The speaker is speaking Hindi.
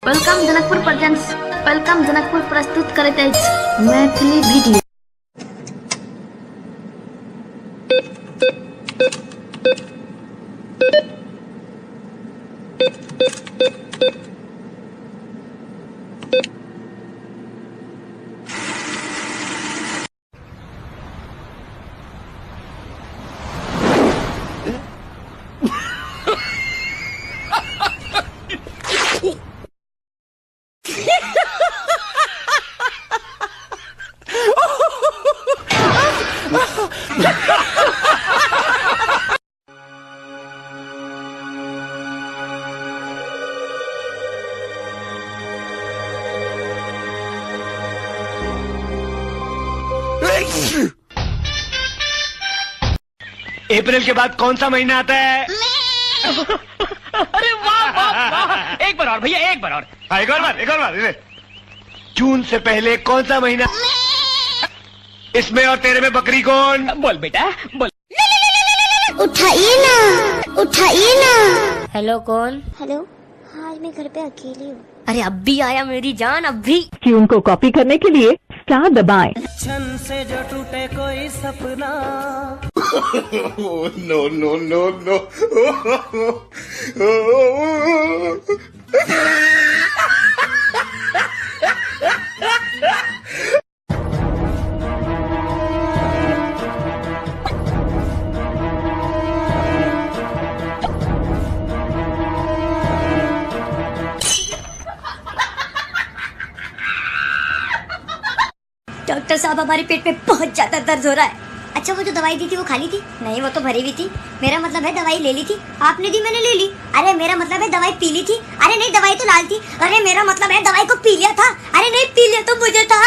Welcome Janakpur presents. Welcome Janakpur प्रस्तुत करैत अछि मैथिली वीडियो। अप्रैल के बाद कौन सा महीना आता है? अरे वाह वाह वाह! एक बार और भैया, एक बार और। एक और बार। जून से पहले कौन सा महीना? इसमें और तेरे में बकरी कौन? बोल बेटा बोल। उठाइए ना। हेलो कौन? हेलो, आज मैं घर पे अकेली हूँ। अरे अब भी आया मेरी जान, अब भी। ट्यून को कॉपी करने के लिए स्टार दबाएं। छन से जो टूटे कोई सपना। नो। डॉक्टर साहब हमारे पेट में बहुत ज्यादा दर्द हो रहा है। अच्छा, वो जो दवाई दी थी वो खाली थी? नहीं, वो तो भरी हुई थी। मेरा मतलब है दवाई ले ली थी? आपने दी, मैंने ले ली। अरे मेरा मतलब है दवाई पी ली थी? अरे नहीं, दवाई तो लाल थी। अरे मेरा मतलब है दवाई को पी लिया था? अरे नहीं, पी लिया तो मुझे था।